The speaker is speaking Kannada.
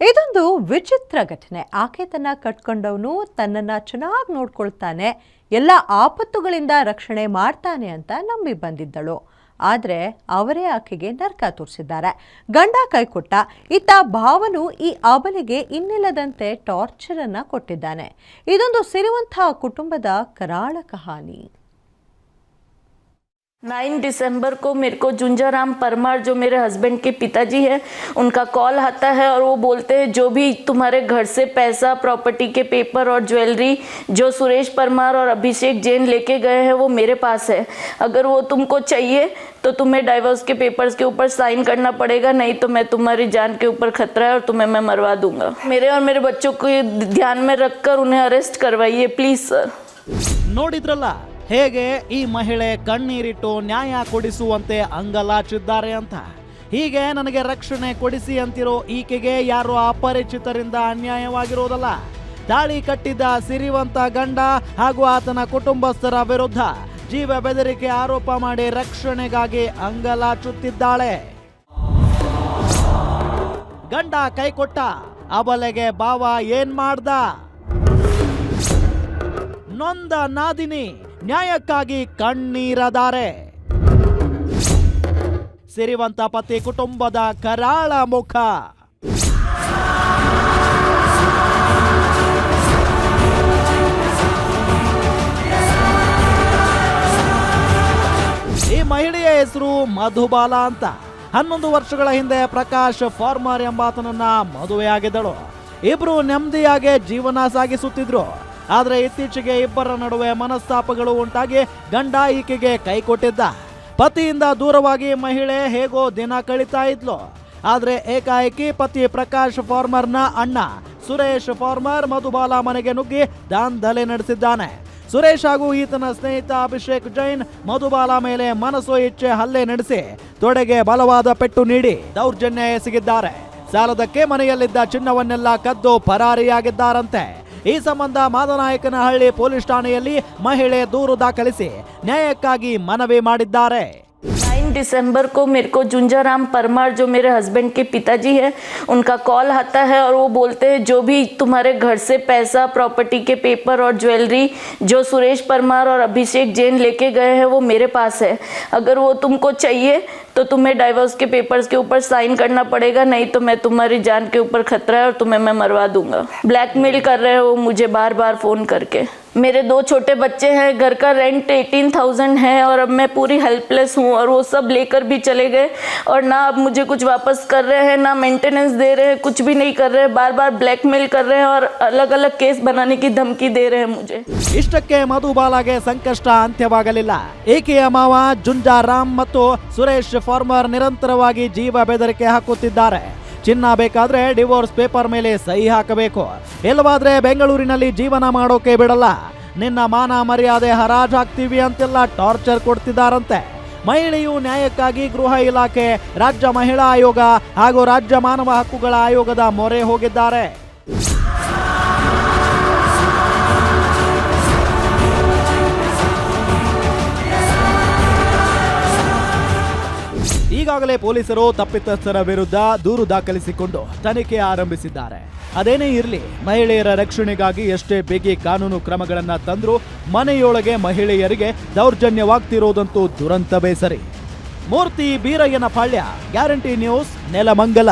ಇದೊಂದು ವಿಚಿತ್ರ ಘಟನೆ. ಆಕೆ ತನ್ನ ಕಟ್ಕೊಂಡವನು ತನ್ನನ್ನು ಚೆನ್ನಾಗಿ ನೋಡ್ಕೊಳ್ತಾನೆ, ಎಲ್ಲ ಆಪತ್ತುಗಳಿಂದ ರಕ್ಷಣೆ ಮಾಡ್ತಾನೆ ಅಂತ ನಂಬಿ ಬಂದಿದ್ದಳು. ಆದರೆ ಅವರೇ ಆಕೆಗೆ ನರಕ ತೋರಿಸಿದ್ದಾರೆ. ಗಂಡ ಕೈಕೊಟ್ಟ. ಇತ್ತ ಭಾವನು ಈ ಅಬಲೆಗೆ ಇನ್ನಿಲ್ಲದಂತೆ ಟಾರ್ಚರ್ ಅನ್ನ ಕೊಟ್ಟಿದ್ದಾನೆ. ಇದೊಂದು ಸಿರಿವಂತ ಕುಟುಂಬದ ಕರಾಳ ಕಹಾನಿ. 9 दिसंबर को मेरे को जुंजाराम परमार जो मेरे हस्बैंड के पिताजी हैं उनका कॉल आता है और वो बोलते हैं जो भी तुम्हारे घर से पैसा, प्रॉपर्टी के पेपर और ज्वेलरी जो सुरेश परमार और अभिषेक जैन लेके गए हैं वो मेरे पास है। अगर वो तुमको चाहिए तो तुम्हें डाइवोर्स के पेपर्स के ऊपर साइन करना पड़ेगा, नहीं तो मैं तुम्हारी जान के ऊपर खतरा है और तुम्हें मैं मरवा दूंगा। मेरे और मेरे बच्चों को ध्यान में रखकर उन्हें अरेस्ट करवाइए प्लीज सर। ನೋಡಿದ್ರಲ್ಲ ಹೇಗೆ ಈ ಮಹಿಳೆ ಕಣ್ಣೀರಿಟ್ಟು ನ್ಯಾಯ ಕೊಡಿಸುವಂತೆ ಅಂಗಲಾಚಿದ್ದಾರೆ ಅಂತ. ಹೀಗೆ ನನಗೆ ರಕ್ಷಣೆ ಕೊಡಿಸಿ ಅಂತಿರೋ ಈಕೆಗೆ ಯಾರೋ ಅಪರಿಚಿತರಿಂದ ಅನ್ಯಾಯವಾಗಿರೋದಲ್ಲ, ತಾಳಿ ಕಟ್ಟಿದ್ದ ಸಿರಿವಂತ ಗಂಡ ಹಾಗೂ ಆತನ ಕುಟುಂಬಸ್ಥರ ವಿರುದ್ಧ ಜೀವ ಬೆದರಿಕೆ ಆರೋಪ ಮಾಡಿ ರಕ್ಷಣೆಗಾಗಿ ಅಂಗಲಾಚುತ್ತಿದ್ದಾಳೆ. ಗಂಡ ಕೈಕೊಟ್ಟ, ಅಬಲೆಗೆ ಭಾವ ಏನ್ ಮಾಡ್ದ? ನೊಂದ ನಾದಿನಿ ನ್ಯಾಯಕ್ಕಾಗಿ ಕಣ್ಣೀರದಾರೆ. ಸಿರಿವಂತ ಪತಿ ಕುಟುಂಬದ ಕರಾಳ ಮುಖ. ಈ ಮಹಿಳೆಯ ಹೆಸರು ಮಧುಬಾಲ ಅಂತ. 11 ವರ್ಷಗಳ ಹಿಂದೆ ಪ್ರಕಾಶ್ ಫಾರ್ಮರ್ ಎಂಬಾತನನ್ನ ಮದುವೆಯಾಗಿದ್ದಳು. ಇಬ್ರು ನೆಮ್ಮದಿಯಾಗಿ ಜೀವನ ಸಾಗಿಸುತ್ತಿದ್ರು. ಆದರೆ ಇತ್ತೀಚೆಗೆ ಇಬ್ಬರ ನಡುವೆ ಮನಸ್ತಾಪಗಳು ಉಂಟಾಗಿ ಗಂಡ ಈಕೆಗೆ ಕೈ ಕೊಟ್ಟಿದ್ದ. ಪತಿಯಿಂದ ದೂರವಾಗಿ ಮಹಿಳೆ ಹೇಗೋ ದಿನ ಕಳೀತಾ ಇದ್ಲು. ಆದರೆ ಏಕಾಏಕಿ ಪತಿ ಪ್ರಕಾಶ್ ಫಾರ್ಮರ್ನ ಅಣ್ಣ ಸುರೇಶ್ ಫಾರ್ಮರ್ ಮಧುಬಾಲ ಮನೆಗೆ ನುಗ್ಗಿ ದಾಂಧಲೆ ನಡೆಸಿದ್ದಾನೆ. ಸುರೇಶ್ ಹಾಗೂ ಈತನ ಸ್ನೇಹಿತ ಅಭಿಷೇಕ್ ಜೈನ್ ಮಧುಬಾಲ ಮೇಲೆ ಮನಸೋ ಇಚ್ಛೆ ಹಲ್ಲೆ ನಡೆಸಿ ತೊಡೆಗೆ ಬಲವಾದ ಪೆಟ್ಟು ನೀಡಿ ದೌರ್ಜನ್ಯ ಎಸಗಿದ್ದಾರೆ. ಸಾಲದಕ್ಕೆ ಮನೆಯಲ್ಲಿದ್ದ ಚಿನ್ನವನ್ನೆಲ್ಲ ಕದ್ದು ಪರಾರಿಯಾಗಿದ್ದಾರಂತೆ. ಈ ಸಂಬಂಧ ಮಾದನಾಯಕನಹಳ್ಳಿ ಪೊಲೀಸ್ ಠಾಣೆಯಲ್ಲಿ ಮಹಿಳೆ ದೂರು ದಾಖಲಿಸಿ ನ್ಯಾಯಕ್ಕಾಗಿ ಮನವಿ ಮಾಡಿದ್ದಾರೆ. 9 दिसंबर को मेरे को जुंजाराम परमार जो मेरे हस्बैंड के पिताजी हैं उनका कॉल आता है और वो बोलते हैं जो भी तुम्हारे घर से पैसा, प्रॉपर्टी के पेपर और ज्वेलरी जो सुरेश परमार और अभिषेक जैन लेके गए हैं वो मेरे पास है। अगर वो तुमको चाहिए तो तुम्हें डाइवोर्स के पेपर्स के ऊपर साइन करना पड़ेगा, नहीं तो मैं तुम्हारी जान के ऊपर खतरा है और तुम्हें मैं मरवा दूंगा। ब्लैकमेल कर रहे हो मुझे बार बार फोन करके। मेरे 2 छोटे बच्चे हैं, घर का रेंट 18,000 है और अब मैं पूरी हेल्पलेस हूँ और वो सब लेकर भी चले गए और ना अब मुझे कुछ वापस कर रहे हैं, ना मेंटेनेंस दे रहे हैं, कुछ भी नहीं कर रहे हैं, बार बार ब्लैकमेल कर रहे हैं और अलग अलग केस बनाने की धमकी दे रहे हैं मुझे। ಇಷ್ಟಕ್ಕೆ ಮಧುಬಾಲಾಗೆ ಸಂಕಷ್ಟ ಅಂತ್ಯವಾಗಲಿಲ್ಲ. ಈಕೆಯ ಮಾವ ಜುಂಜಾರಾಮ್ ಮತ್ತು ಸುರೇಶ್ ಫಾರ್ಮರ್ ನಿರಂತರವಾಗಿ ಜೀವ ಬೆದರಿಕೆ ಹಾಕುತ್ತಿದ್ದಾರೆ. ಚಿನ್ನ ಬೇಕಾದ್ರೆ ಡಿವೋರ್ಸ್ ಪೇಪರ್ ಮೇಲೆ ಸಹಿ ಹಾಕಬೇಕು, ಇಲ್ಲವಾದ್ರೆ ಬೆಂಗಳೂರಿನಲ್ಲಿ ಜೀವನ ಮಾಡೋಕೆ ಬಿಡಲ್ಲ, ನಿನ್ನ ಮಾನ ಮರ್ಯಾದೆ ಹರಾಜಾಗ್ತೀವಿ ಅಂತೆಲ್ಲ ಟಾರ್ಚರ್ ಕೊಡ್ತಿದ್ದಾರಂತೆ. ಮಹಿಳೆಯು ನ್ಯಾಯಕ್ಕಾಗಿ ಗೃಹ ಇಲಾಖೆ, ರಾಜ್ಯ ಮಹಿಳಾ ಆಯೋಗ ಹಾಗೂ ರಾಜ್ಯ ಮಾನವ ಹಕ್ಕುಗಳ ಆಯೋಗದ ಮೊರೆ ಹೋಗಿದ್ದಾರೆ. ಈಗಾಗಲೇ ಪೊಲೀಸರು ತಪ್ಪಿತಸ್ಥರ ವಿರುದ್ಧ ದೂರು ದಾಖಲಿಸಿಕೊಂಡು ತನಿಖೆ ಆರಂಭಿಸಿದ್ದಾರೆ. ಅದೇನೇ ಇರಲಿ, ಮಹಿಳೆಯರ ರಕ್ಷಣೆಗಾಗಿ ಎಷ್ಟೇ ಬೇಗ ಕಾನೂನು ಕ್ರಮಗಳನ್ನ ತಂದ್ರೂ ಮನೆಯೊಳಗೆ ಮಹಿಳೆಯರಿಗೆ ದೌರ್ಜನ್ಯವಾಗ್ತಿರೋದಂತೂ ದುರಂತವೇ ಸರಿ. ಮೂರ್ತಿ ಬೀರಯ್ಯನ ಪಾಳ್ಯ, ಗ್ಯಾರಂಟಿ ನ್ಯೂಸ್, ನೆಲಮಂಗಲ.